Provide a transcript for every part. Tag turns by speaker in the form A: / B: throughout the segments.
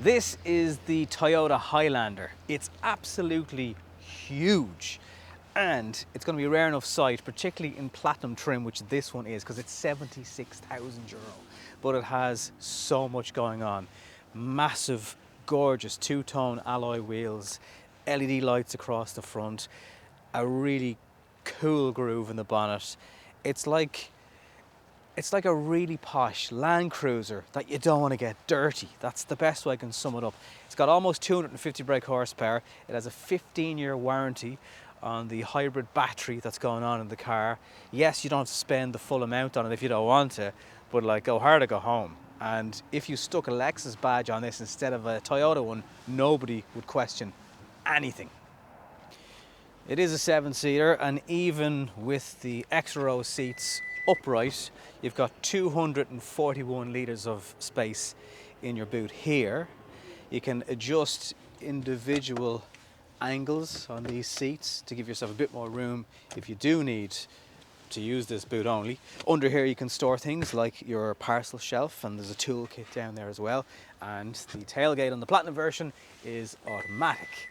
A: This is the Toyota Highlander. It's absolutely huge, and it's going to be a rare enough sight, particularly in platinum trim, which this one is, because it's 76,000 euro. But it has so much going on. Massive, gorgeous two-tone alloy wheels, LED lights across the front, a really cool groove in the bonnet. It's like a really posh Land Cruiser that you don't want to get dirty. That's the best way I can sum it up. It's got almost 250 brake horsepower. It has a 15-year warranty on the hybrid battery that's going on in the car. Yes, you don't have to spend the full amount on it if you don't want to, but like, go hard or go home. And if you stuck a Lexus badge on this instead of a Toyota one, nobody would question anything. It is a 7-seater, and even with the extra row seats upright, you've got 241 litres of space in your boot here. You can adjust individual angles on these seats to give yourself a bit more room if you do need to use this boot only. Under here you can store things like your parcel shelf, and there's a toolkit down there as well. And the tailgate on the Platinum version is automatic.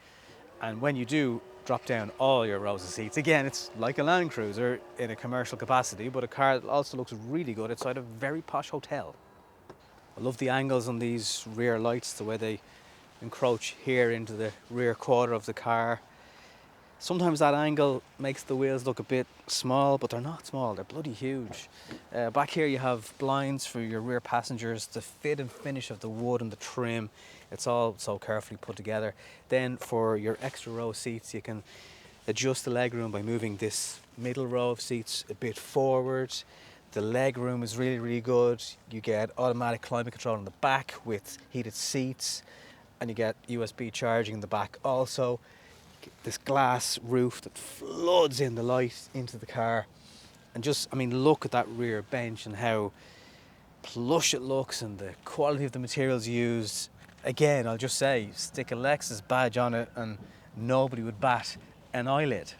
A: And when you do drop down all your rows of seats, again, it's like a Land Cruiser in a commercial capacity, but a car that also looks really good outside a very posh hotel. I love the angles on these rear lights, the way they encroach here into the rear quarter of the car. Sometimes that angle makes the wheels look a bit small, but they're not small, they're bloody huge. Back here you have blinds for your rear passengers. The fit and finish of the wood and the trim, it's all so carefully put together. Then for your extra row seats, you can adjust the legroom by moving this middle row of seats a bit forward. The legroom is really, really good. You get automatic climate control in the back with heated seats, and you get USB charging in the back also. This glass roof that floods in the light into the car. And just, I mean, look at that rear bench and how plush it looks and the quality of the materials used. Again, I'll just say, stick a Lexus badge on it and nobody would bat an eyelid.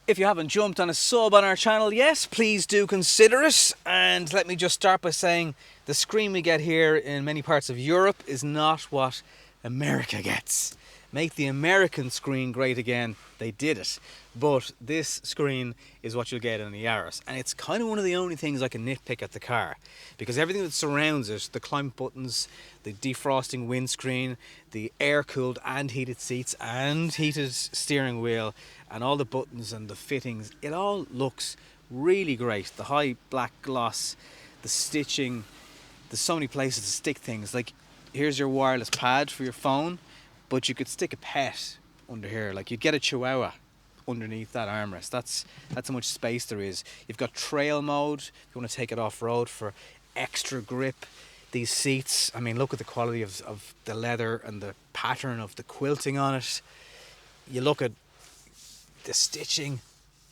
A: If you haven't jumped on a sub on our channel yet, please do consider it. And let me just start by saying the screen we get here in many parts of Europe is not what America gets. Make the American screen great again, they did it. But this screen is what you'll get in the Yaris. And it's kind of one of the only things I can nitpick at the car, because everything that surrounds it, the climate buttons, the defrosting windscreen, the air-cooled and heated seats and heated steering wheel, and all the buttons and the fittings, it all looks really great. The high black gloss, the stitching, there's so many places to stick things. Like, here's your wireless pad for your phone, but you could stick a pet under here. Like, you'd get a Chihuahua underneath that armrest. That's how much space there is. You've got trail mode if you want to take it off-road for extra grip. These seats, I mean, look at the quality of the leather and the pattern of the quilting on it. You look at the stitching,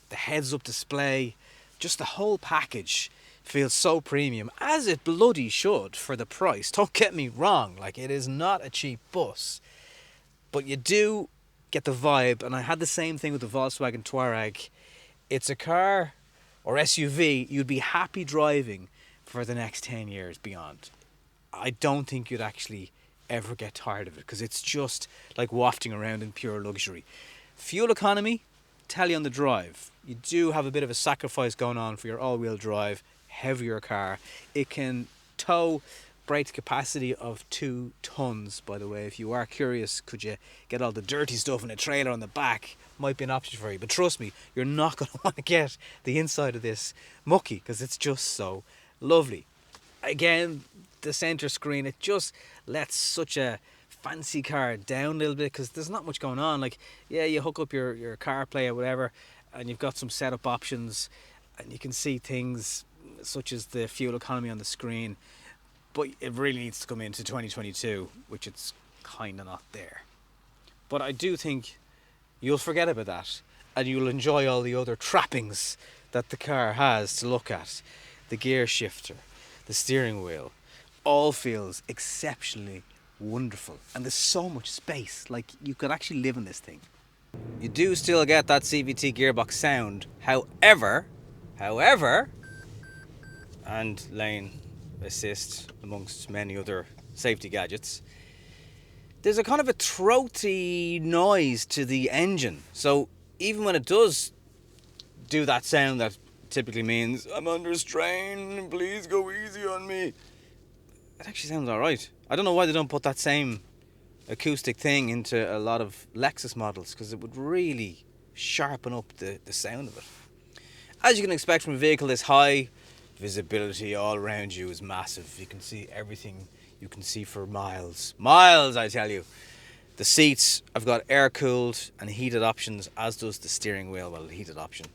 A: the heads-up display, just the whole package feels so premium, as it bloody should for the price. Don't get me wrong, like, it is not a cheap bus, but you do get the vibe. And I had the same thing with the Volkswagen Touareg. It's a car or SUV you'd be happy driving for the next 10 years beyond. I don't think you'd actually ever get tired of it, because it's just like wafting around in pure luxury. Fuel economy, tell you on the drive. You do have a bit of a sacrifice going on for your all-wheel drive, heavier car. It can tow brake capacity of 2 tons, by the way. If you are curious, could you get all the dirty stuff in a trailer on the back? Might be an option for you, but trust me, you're not going to want to get the inside of this mucky, because it's just so lovely. Again, the center screen, it just lets such a fancy car down a little bit, because there's not much going on. Like, yeah, you hook up your CarPlay or whatever, and you've got some setup options, and you can see things such as the fuel economy on the screen, but it really needs to come into 2022, which it's kind of not there. But I do think you'll forget about that, and you'll enjoy all the other trappings that the car has to look at. The gear shifter, the steering wheel, all feels exceptionally wonderful. And there's so much space, like, you could actually live in this thing. You do still get that CVT gearbox sound. However, and Lane assist amongst many other safety gadgets. There's a kind of a throaty noise to the engine. So even when it does do that sound that typically means I'm under strain, please go easy on me, it actually sounds alright. I don't know why they don't put that same acoustic thing into a lot of Lexus models, because it would really sharpen up the sound of it. As you can expect from a vehicle this high, visibility all around you is massive. You can see everything you can see for miles. Miles, I tell you. The seats have got air-cooled and heated options, as does the steering wheel, well, heated option.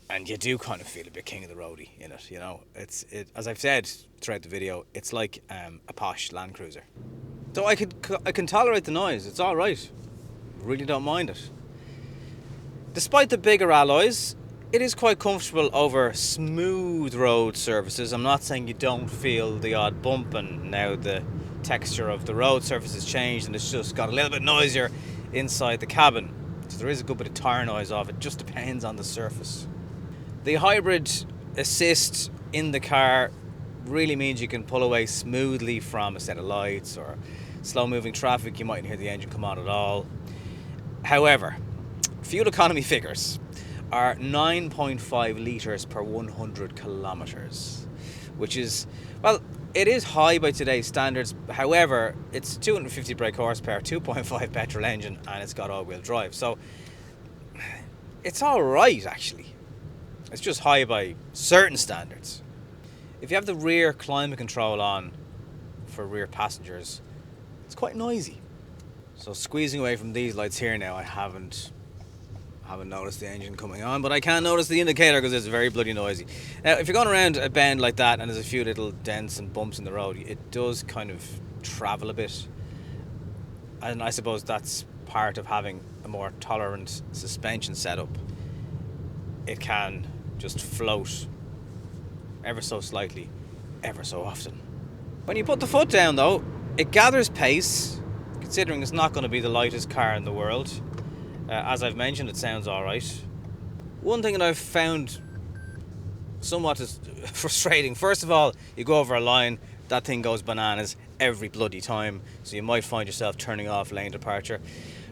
A: And you do kind of feel a bit king of the roadie in it, you know. It, as I've said throughout the video, it's like a posh Land Cruiser. So I can tolerate the noise, it's alright. Really don't mind it. Despite the bigger alloys, it is quite comfortable over smooth road surfaces. I'm not saying you don't feel the odd bump, and now the texture of the road surface has changed and it's just got a little bit noisier inside the cabin. So there is a good bit of tire noise off it, just depends on the surface. The hybrid assist in the car really means you can pull away smoothly from a set of lights or slow moving traffic. You mightn't hear the engine come on at all. However, fuel economy figures are 9.5 litres per 100 kilometres, which is, well, it is high by today's standards. However, it's 250 brake horsepower, 2.5 petrol engine, and it's got all-wheel drive, so it's alright actually. It's just high by certain standards. If you have the rear climate control on for rear passengers, it's quite noisy. So squeezing away from these lights here now, I haven't noticed the engine coming on, but I can notice the indicator because it's very bloody noisy. Now, if you're going around a bend like that and there's a few little dents and bumps in the road, it does kind of travel a bit. And I suppose that's part of having a more tolerant suspension setup. It can just float ever so slightly, ever so often. When you put the foot down though, it gathers pace, considering it's not going to be the lightest car in the world. As I've mentioned, it sounds alright. One thing that I've found somewhat is frustrating. First of all, you go over a line, that thing goes bananas every bloody time, so you might find yourself turning off lane departure.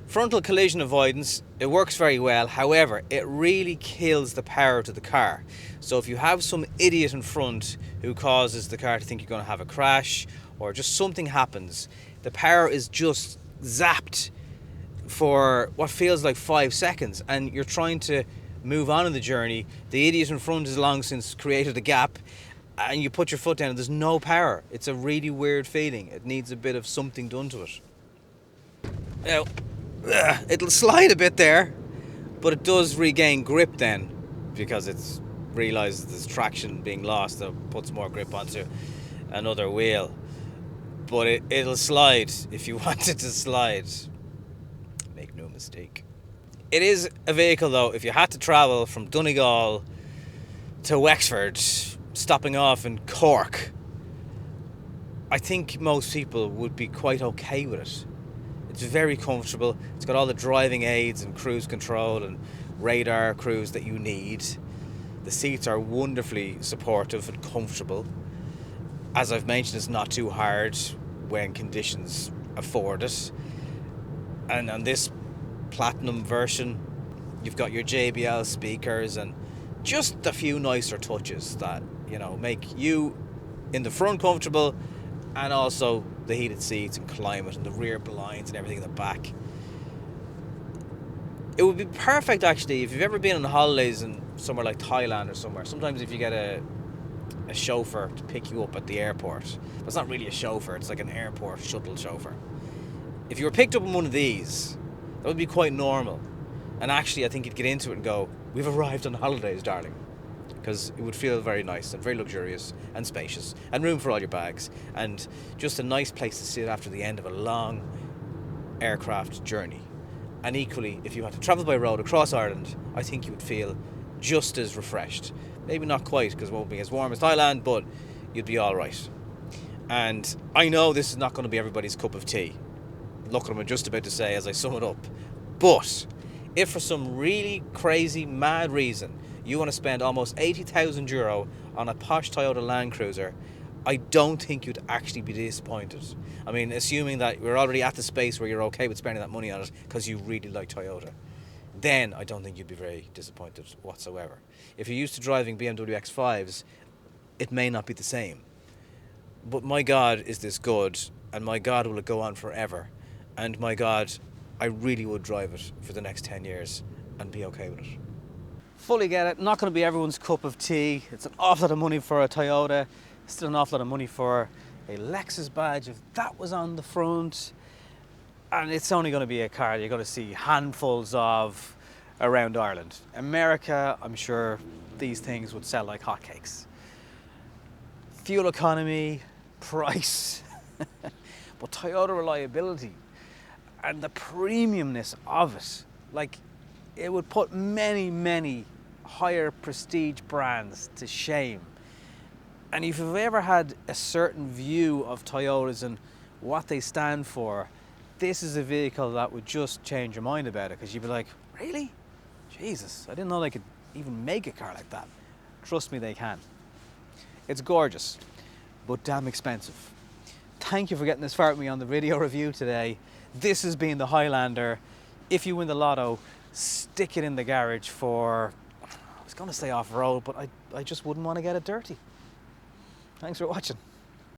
A: Frontal collision avoidance, it works very well. However, it really kills the power to the car. So if you have some idiot in front who causes the car to think you're going to have a crash, or just something happens, the power is just zapped for what feels like 5 seconds, and you're trying to move on in the journey. The idiot in front has long since created a gap, and you put your foot down and there's no power. It's a really weird feeling. It needs a bit of something done to it. Now, it'll slide a bit there, but it does regain grip then, because it's realizes there's traction being lost, so it puts more grip onto another wheel. But it'll slide if you want it to slide. Make no mistake. It is a vehicle though, if you had to travel from Donegal to Wexford, stopping off in Cork, I think most people would be quite okay with it. It's very comfortable. It's got all the driving aids and cruise control and radar cruise that you need. The seats are wonderfully supportive and comfortable. As I've mentioned, it's not too hard when conditions afford it. And on this platinum version, you've got your JBL speakers and just a few nicer touches that, you know, make you in the front comfortable, and also the heated seats and climate and the rear blinds and everything in the back. It would be perfect actually if you've ever been on holidays in somewhere like Thailand or somewhere. Sometimes if you get a chauffeur to pick you up at the airport, but it's not really a chauffeur, it's like an airport shuttle chauffeur. If you were picked up in one of these, that would be quite normal. And actually I think you'd get into it and go, we've arrived on holidays, darling. Because it would feel very nice and very luxurious and spacious and room for all your bags and just a nice place to sit after the end of a long aircraft journey. And equally, if you had to travel by road across Ireland, I think you would feel just as refreshed. Maybe not quite, because it won't be as warm as Thailand, but you'd be all right. And I know this is not going to be everybody's cup of tea. Look what I'm just about to say as I sum it up. But if for some really crazy, mad reason you want to spend almost €80,000 on a posh Toyota Land Cruiser, I don't think you'd actually be disappointed. I mean, assuming that you're already at the space where you're okay with spending that money on it because you really like Toyota, then I don't think you'd be very disappointed whatsoever. If you're used to driving BMW X5s, it may not be the same. But my God, is this good, and my God, will it go on forever, and my God, I really would drive it for the next 10 years and be okay with it. Fully get it, not going to be everyone's cup of tea. It's an awful lot of money for a Toyota, still an awful lot of money for a Lexus badge if that was on the front. And it's only going to be a car you're going to see handfuls of around Ireland. America, I'm sure these things would sell like hotcakes. Fuel economy, price, but Toyota reliability and the premiumness of it, like, it would put many, many higher prestige brands to shame. And if you've ever had a certain view of Toyotas and what they stand for, this is a vehicle that would just change your mind about it, because you'd be like, really? Jesus, I didn't know they could even make a car like that. Trust me, they can. It's gorgeous, but damn expensive. Thank you for getting this far with me on the video review today. This has been the Highlander. If you win the lotto, stick it in the garage for, I was going to say off-road, but I just wouldn't want to get it dirty. Thanks for watching.